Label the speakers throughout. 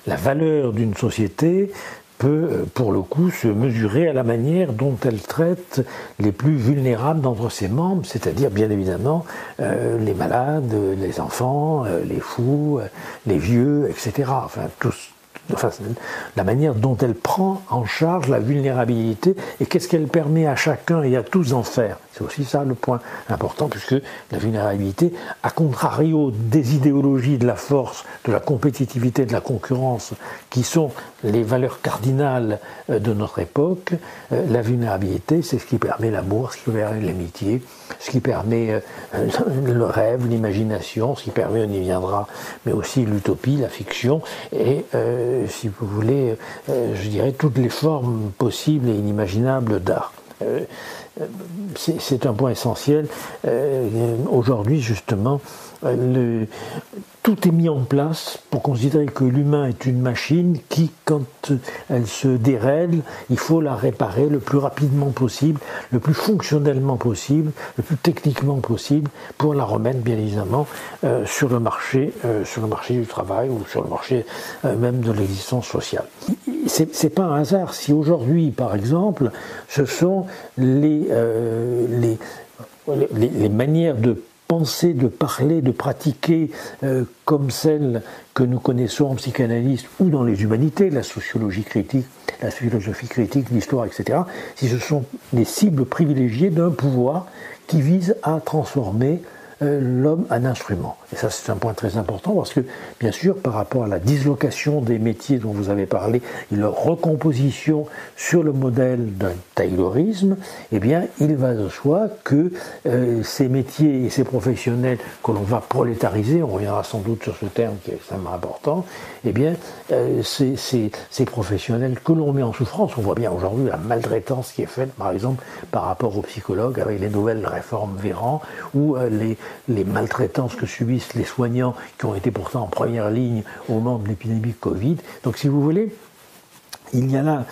Speaker 1: la valeur d'une société peut, pour le coup, se mesurer à la manière dont elle traite les plus vulnérables d'entre ses membres, c'est-à-dire, bien évidemment, les malades, les enfants, les fous, les vieux, etc. Enfin, la manière dont elle prend en charge la vulnérabilité et qu'est-ce qu'elle permet à chacun et à tous d'en faire. C'est aussi ça le point important, puisque la vulnérabilité, à contrario des idéologies de la force, de la compétitivité, de la concurrence, qui sont les valeurs cardinales de notre époque, la vulnérabilité, c'est ce qui permet l'amour, ce qui permet l'amitié, ce qui permet le rêve, l'imagination, ce qui permet, on y viendra, mais aussi l'utopie, la fiction, et si vous voulez, je dirais toutes les formes possibles et inimaginables d'art. C'est un point essentiel. Aujourd'hui, justement, tout est mis en place pour considérer que l'humain est une machine qui, quand elle se dérègle, il faut la réparer le plus rapidement possible, le plus fonctionnellement possible, le plus techniquement possible, pour la remettre, bien évidemment, sur le marché du travail ou sur le marché même de l'existence sociale. C'est pas un hasard si aujourd'hui, par exemple, ce sont les manières de penser, de parler, de pratiquer comme celles que nous connaissons en psychanalyse ou dans les humanités, la sociologie critique, la philosophie critique, l'histoire, etc., si ce sont les cibles privilégiées d'un pouvoir qui vise à transformer l'homme en instrument. Et ça, c'est un point très important parce que, bien sûr, par rapport à la dislocation des métiers dont vous avez parlé et leur recomposition sur le modèle d'un taylorisme, eh bien, il va de soi que ces métiers et ces professionnels que l'on va prolétariser, on reviendra sans doute sur ce terme qui est extrêmement important, eh bien, ces professionnels que l'on met en souffrance, on voit bien aujourd'hui la maltraitance qui est faite, par exemple, par rapport aux psychologues avec les nouvelles réformes Véran ou les maltraitances que subissent les soignants qui ont été pourtant en première ligne au moment de l'épidémie Covid. Donc, si vous voulez, il y a là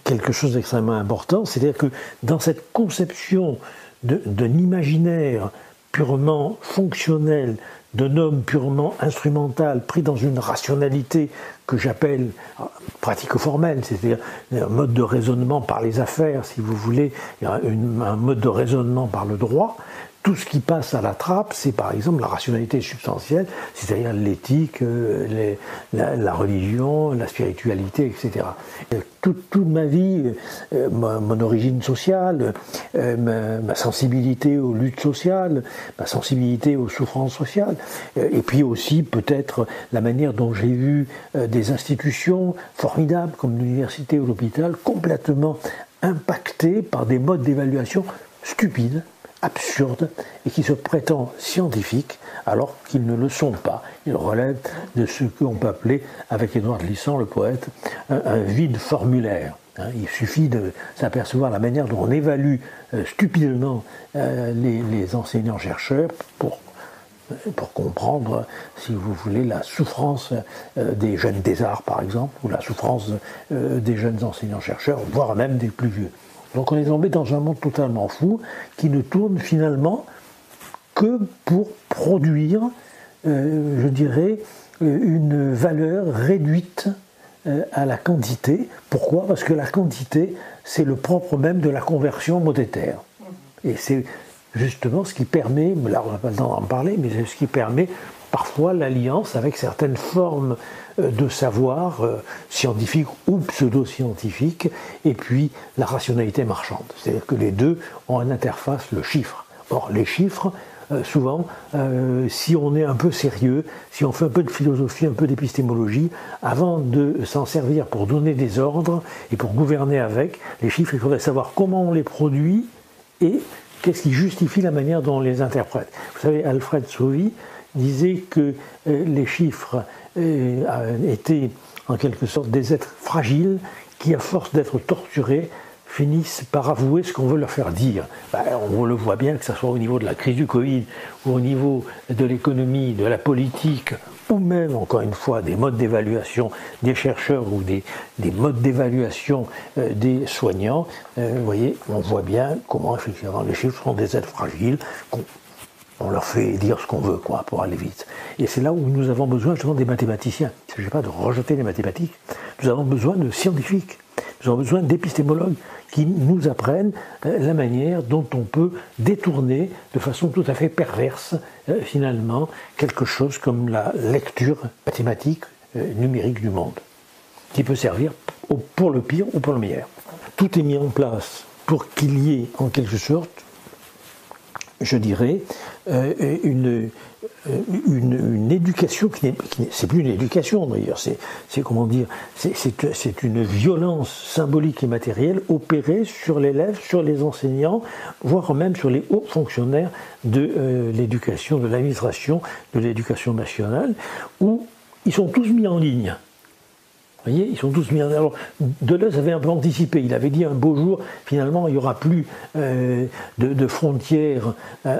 Speaker 1: quelque chose d'extrêmement important, c'est-à-dire que dans cette conception d'un imaginaire purement fonctionnel, d'un homme purement instrumental, pris dans une rationalité que j'appelle pratico-formelle, c'est-à-dire un mode de raisonnement par les affaires, si vous voulez, un mode de raisonnement par le droit. Tout ce qui passe à la trappe, c'est par exemple la rationalité substantielle, c'est-à-dire l'éthique, la religion, la spiritualité, etc. Toute ma vie, mon origine sociale, ma sensibilité aux luttes sociales, ma sensibilité aux souffrances sociales, et puis aussi peut-être la manière dont j'ai vu des institutions formidables comme l'université ou l'hôpital complètement impactées par des modes d'évaluation stupides, absurdes et qui se prétendent scientifiques alors qu'ils ne le sont pas. Ils relèvent de ce qu'on peut appeler, avec Édouard Glissant, le poète, un vide formulaire. Il suffit de s'apercevoir la manière dont on évalue stupidement les enseignants-chercheurs pour comprendre, si vous voulez, la souffrance des jeunes des arts, par exemple, ou la souffrance des jeunes enseignants-chercheurs, voire même des plus vieux. Donc on est tombé dans un monde totalement fou qui ne tourne finalement que pour produire, je dirais, une valeur réduite à la quantité. Pourquoi ? Parce que la quantité, c'est le propre même de la conversion monétaire. Et c'est justement ce qui permet, là on n'a pas le temps d'en parler, mais c'est ce qui permet parfois l'alliance avec certaines formes de savoir scientifique ou pseudo-scientifique, et puis la rationalité marchande. C'est-à-dire que les deux ont en interface le chiffre. Or, les chiffres, souvent, si on est un peu sérieux, si on fait un peu de philosophie, un peu d'épistémologie, avant de s'en servir pour donner des ordres et pour gouverner avec, les chiffres, il faudrait savoir comment on les produit et qu'est-ce qui justifie la manière dont on les interprète. Vous savez, Alfred Sauvy disait que les chiffres étaient en quelque sorte des êtres fragiles qui, à force d'être torturés, finissent par avouer ce qu'on veut leur faire dire. On le voit bien, que ce soit au niveau de la crise du Covid, ou au niveau de l'économie, de la politique, ou même, encore une fois, des modes d'évaluation des chercheurs ou des modes d'évaluation des soignants. Vous voyez, on voit bien comment, effectivement, les chiffres sont des êtres fragiles on leur fait dire ce qu'on veut, quoi, pour aller vite. Et c'est là où nous avons besoin justement des mathématiciens. Il ne s'agit pas de rejeter les mathématiques. Nous avons besoin de scientifiques. Nous avons besoin d'épistémologues qui nous apprennent la manière dont on peut détourner de façon tout à fait perverse, finalement, quelque chose comme la lecture mathématique numérique du monde, qui peut servir pour le pire ou pour le meilleur. Tout est mis en place pour qu'il y ait, en quelque sorte, je dirais, une éducation c'est plus une éducation d'ailleurs, c'est comment dire, c'est une violence symbolique et matérielle opérée sur l'élève, sur les enseignants, voire même sur les hauts fonctionnaires de l'éducation, de l'administration, de l'éducation nationale, où ils sont tous mis en ligne. Vous voyez, ils sont tous mis en... Alors, Deleuze avait un peu anticipé. Il avait dit un beau jour, finalement, il n'y aura plus de frontières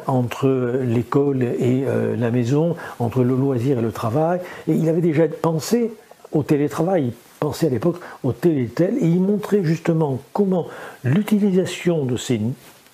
Speaker 1: entre l'école et la maison, entre le loisir et le travail. Et il avait déjà pensé au télétravail. Il pensait à l'époque au télétel. Et il montrait justement comment l'utilisation de ces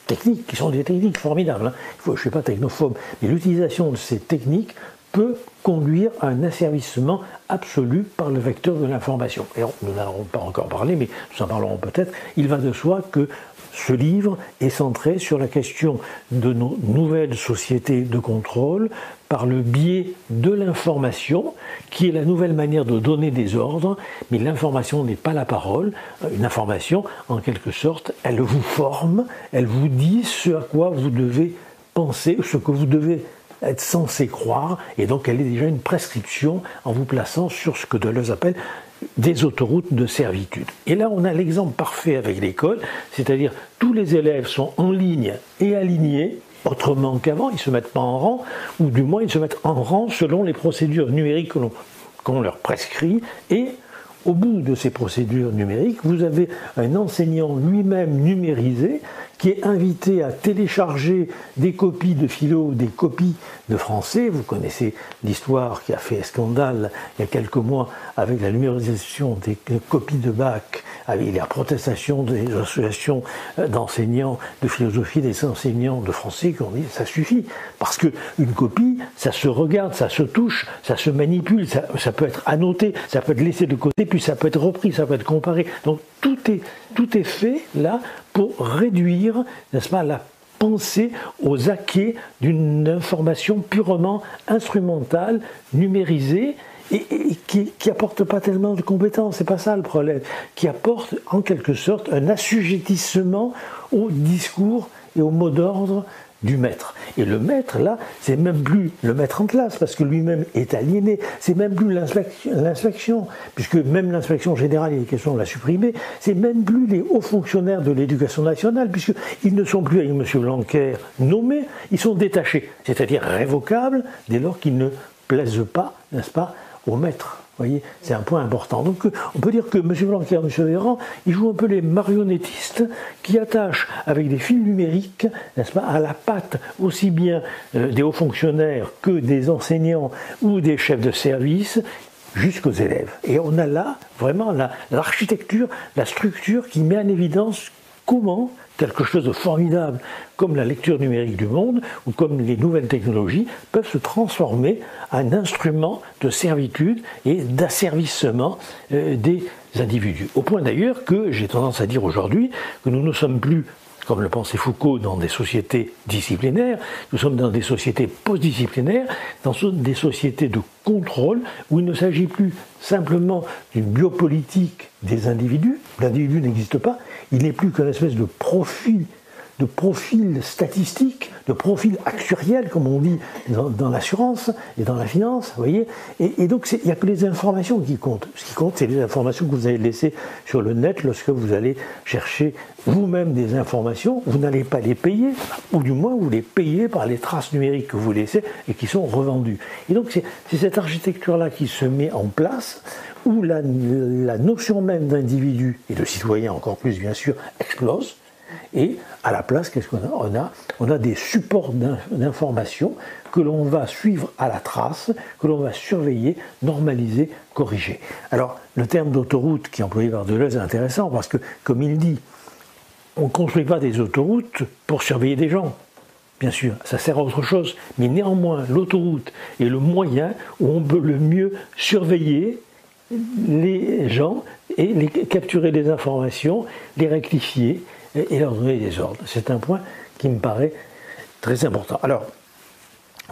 Speaker 1: techniques, qui sont des techniques formidables, hein, je ne suis pas technophobe, mais l'utilisation de ces techniques peut conduire à un asservissement absolu par le vecteur de l'information. Et nous n'en avons pas encore parlé, mais nous en parlerons peut-être. Il va de soi que ce livre est centré sur la question de nos nouvelles sociétés de contrôle par le biais de l'information, qui est la nouvelle manière de donner des ordres, mais l'information n'est pas la parole. Une information, en quelque sorte, elle vous forme, elle vous dit ce à quoi vous devez penser, ce que vous devez être censé croire, et donc elle est déjà une prescription en vous plaçant sur ce que Deleuze appelle des autoroutes de servitude. Et là, on a l'exemple parfait avec l'école, c'est-à-dire tous les élèves sont en ligne et alignés, autrement qu'avant, ils ne se mettent pas en rang, ou du moins ils se mettent en rang selon les procédures numériques qu'on leur prescrit, et au bout de ces procédures numériques, vous avez un enseignant lui-même numérisé qui est invité à télécharger des copies de philo, des copies de français. Vous connaissez l'histoire qui a fait scandale il y a quelques mois avec la numérisation des copies de bac, avec la protestation des associations d'enseignants de philosophie, des enseignants de français qui ont dit ça suffit. Parce qu'une copie, ça se regarde, ça se touche, ça se manipule, ça peut être annoté, ça peut être laissé de côté, puis ça peut être repris, ça peut être comparé. Donc tout est fait là pour réduire, n'est-ce pas, la pensée aux acquis d'une information purement instrumentale, numérisée, et qui apporte pas tellement de compétences, c'est pas ça le problème, qui apporte en quelque sorte un assujettissement au discours et au mot d'ordre du maître. Et le maître, là, c'est même plus le maître en classe, parce que lui-même est aliéné, c'est même plus l'inspection, puisque même l'inspection générale, il est question de la supprimer, c'est même plus les hauts fonctionnaires de l'éducation nationale, puisqu'ils ne sont plus avec M. Blanquer nommés, ils sont détachés, c'est-à-dire révocables, dès lors qu'ils ne plaisent pas, n'est-ce pas, au maître. Vous voyez, c'est un point important. Donc on peut dire que M. Blanquer et M. Véran, ils jouent un peu les marionnettistes qui attachent avec des fils numériques, n'est-ce pas, à la patte aussi bien des hauts fonctionnaires que des enseignants ou des chefs de service jusqu'aux élèves. Et on a là vraiment l'architecture, la structure qui met en évidence comment quelque chose de formidable comme la lecture numérique du monde ou comme les nouvelles technologies peuvent se transformer en instrument de servitude et d'asservissement des individus. Au point d'ailleurs que j'ai tendance à dire aujourd'hui que nous ne sommes plus, comme le pensait Foucault, dans des sociétés disciplinaires, nous sommes dans des sociétés post-disciplinaires, dans des sociétés de contrôle où il ne s'agit plus simplement d'une biopolitique des individus, l'individu n'existe pas, il n'est plus qu'une espèce de profil statistique, de profil actuariel, comme on dit dans l'assurance et dans la finance, vous voyez. Et donc, il n'y a que les informations qui comptent. Ce qui compte, c'est les informations que vous avez laissées sur le net lorsque vous allez chercher vous-même des informations. Vous n'allez pas les payer, ou du moins, vous les payez par les traces numériques que vous laissez et qui sont revendues. Et donc, c'est cette architecture-là qui se met en place, où la notion même d'individu, et de citoyen encore plus, bien sûr, explose. Et à la place, qu'est-ce qu'on a ? On a des supports d'information que l'on va suivre à la trace, que l'on va surveiller, normaliser, corriger. Alors, le terme d'autoroute qui est employé par Deleuze est intéressant parce que, comme il dit, on ne construit pas des autoroutes pour surveiller des gens. bien sûr, ça sert à autre chose, mais néanmoins, l'autoroute est le moyen où on peut le mieux surveiller les gens et capturer des informations, les rectifier et leur donner des ordres. C'est un point qui me paraît très important. Alors,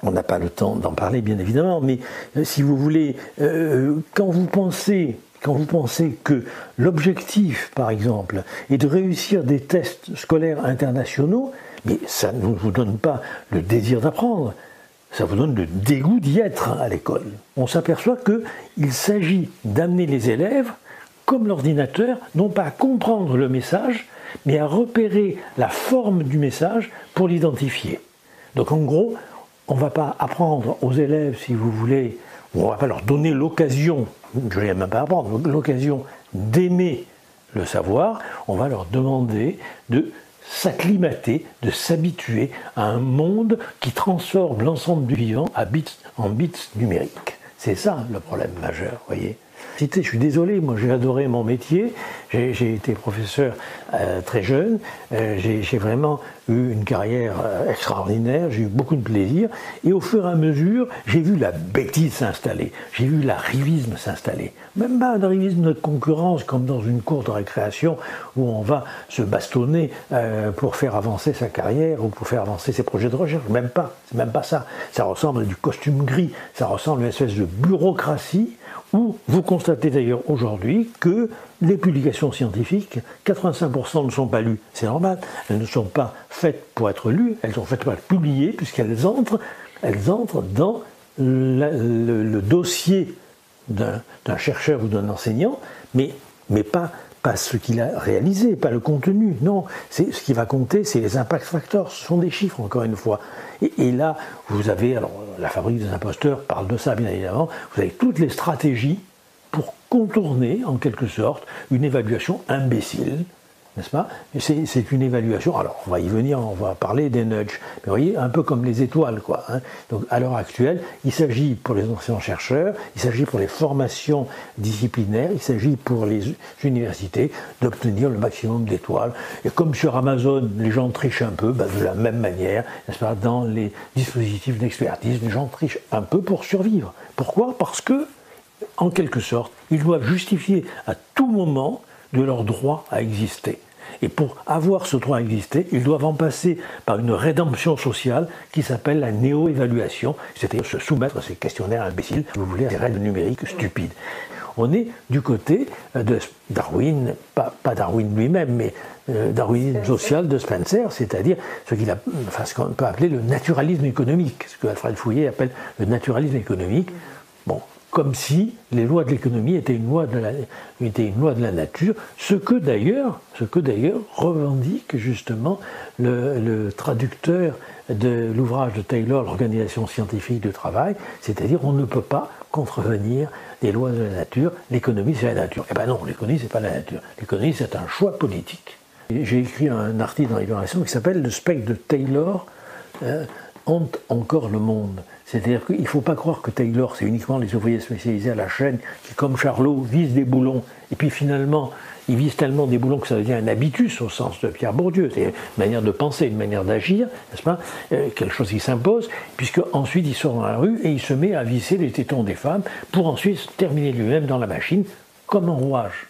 Speaker 1: on n'a pas le temps d'en parler, bien évidemment, mais si vous voulez, quand vous pensez que l'objectif, par exemple, est de réussir des tests scolaires internationaux, mais ça ne vous donne pas le désir d'apprendre, ça vous donne le dégoût d'y être à l'école. On s'aperçoit qu'il s'agit d'amener les élèves, comme l'ordinateur, non pas à comprendre le message, mais à repérer la forme du message pour l'identifier. Donc en gros, on ne va pas apprendre aux élèves, si vous voulez, on ne va pas leur donner l'occasion, je ne vais même pas apprendre, l'occasion d'aimer le savoir, on va leur demander de s'acclimater, de s'habituer à un monde qui transforme l'ensemble du vivant en bits numériques. C'est ça le problème majeur, vous voyez. Je suis désolé, moi j'ai adoré mon métier, j'ai été professeur très jeune, j'ai vraiment eu une carrière extraordinaire, j'ai eu beaucoup de plaisir, et au fur et à mesure, j'ai vu la bêtise s'installer, j'ai vu l'arrivisme s'installer. Même pas l'arrivisme de concurrence comme dans une cour de récréation où on va se bastonner pour faire avancer sa carrière ou pour faire avancer ses projets de recherche, même pas, c'est même pas ça. Ça ressemble à du costume gris, ça ressemble à une espèce de bureaucratie où vous constatez d'ailleurs aujourd'hui que les publications scientifiques, 85% ne sont pas lues. C'est normal, elles ne sont pas faites pour être lues, elles sont faites pour être publiées puisqu'elles entrent dans le dossier d'un chercheur ou d'un enseignant, mais pas ce qu'il a réalisé, pas le contenu. Non, ce qui va compter, c'est les impact factors. Ce sont des chiffres, encore une fois. Et là, vous avez, alors la fabrique des imposteurs parle de ça, bien évidemment, vous avez toutes les stratégies pour contourner, en quelque sorte, une évaluation imbécile, n'est-ce pas? C'est une évaluation, alors on va y venir, on va parler des nudges, mais vous voyez, un peu comme les étoiles, quoi. Hein. Donc à l'heure actuelle, il s'agit pour les enseignants-chercheurs, il s'agit pour les formations disciplinaires, il s'agit pour les universités d'obtenir le maximum d'étoiles. Et comme sur Amazon, les gens trichent un peu, de la même manière, n'est-ce pas, dans les dispositifs d'expertise, les gens trichent un peu pour survivre. Pourquoi? Parce que, en quelque sorte, ils doivent justifier à tout moment de leur droit à exister. Et pour avoir ce droit à exister, ils doivent en passer par une rédemption sociale qui s'appelle la néo-évaluation, c'est-à-dire se soumettre à ces questionnaires imbéciles, si vous voulez, à des règles numériques stupides. On est du côté de Darwin, pas Darwin lui-même, mais darwinisme social de Spencer, c'est-à-dire ce qu'on peut appeler le naturalisme économique, ce que Alfred Fouillé appelle le naturalisme économique. Bon, comme si les lois de l'économie étaient une loi de la nature, ce que d'ailleurs revendique justement le traducteur de l'ouvrage de Taylor, l'Organisation scientifique du travail, c'est-à-dire on ne peut pas contrevenir des lois de la nature, l'économie c'est la nature. Eh bien non, l'économie c'est pas la nature, l'économie c'est un choix politique. J'ai écrit un article dans Libération qui s'appelle « Le spectre de Taylor hante encore le monde ». C'est-à-dire qu'il ne faut pas croire que Taylor, c'est uniquement les ouvriers spécialisés à la chaîne qui, comme Charlot, visent des boulons. Et puis finalement, ils visent tellement des boulons que ça devient un habitus au sens de Pierre Bourdieu. C'est une manière de penser, une manière d'agir, n'est-ce pas? Quelque chose qui s'impose, puisque ensuite il sort dans la rue et il se met à visser les tétons des femmes pour ensuite terminer lui-même dans la machine comme un rouage.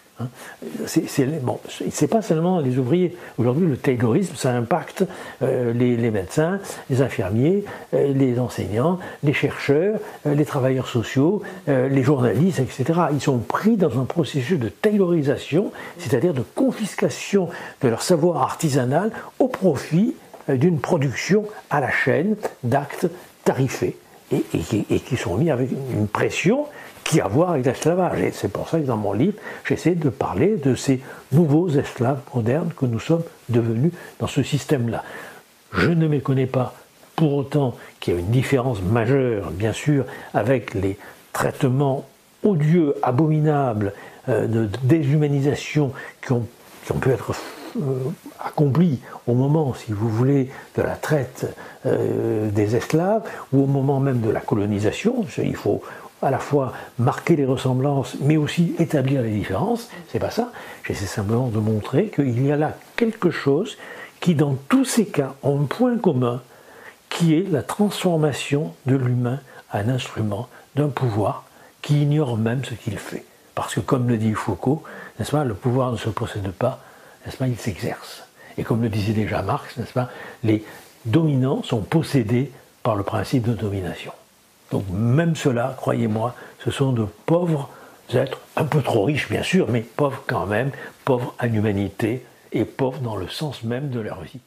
Speaker 1: C'est pas seulement les ouvriers. Aujourd'hui, le taylorisme, ça impacte les médecins, les infirmiers, les enseignants, les chercheurs, les travailleurs sociaux, les journalistes, etc. Ils sont pris dans un processus de taylorisation, c'est-à-dire de confiscation de leur savoir artisanal au profit d'une production à la chaîne d'actes tarifés et qui sont mis avec une pression qui a à voir avec l'esclavage. Et c'est pour ça que dans mon livre, j'essaie de parler de ces nouveaux esclaves modernes que nous sommes devenus dans ce système-là. Je ne méconnais pas pour autant qu'il y a une différence majeure, bien sûr, avec les traitements odieux, abominables, de déshumanisation qui ont pu être accomplis au moment, si vous voulez, de la traite des esclaves, ou au moment même de la colonisation. Il faut à la fois marquer les ressemblances, mais aussi établir les différences. C'est pas ça. J'essaie simplement de montrer qu'il y a là quelque chose qui, dans tous ces cas, ont un point commun, qui est la transformation de l'humain en instrument d'un pouvoir qui ignore même ce qu'il fait. Parce que, comme le dit Foucault, n'est-ce pas, le pouvoir ne se possède pas, n'est-ce pas, il s'exerce. Et comme le disait déjà Marx, n'est-ce pas, les dominants sont possédés par le principe de domination. Donc même ceux-là, croyez-moi, ce sont de pauvres êtres, un peu trop riches bien sûr, mais pauvres quand même, pauvres en humanité et pauvres dans le sens même de leur vie.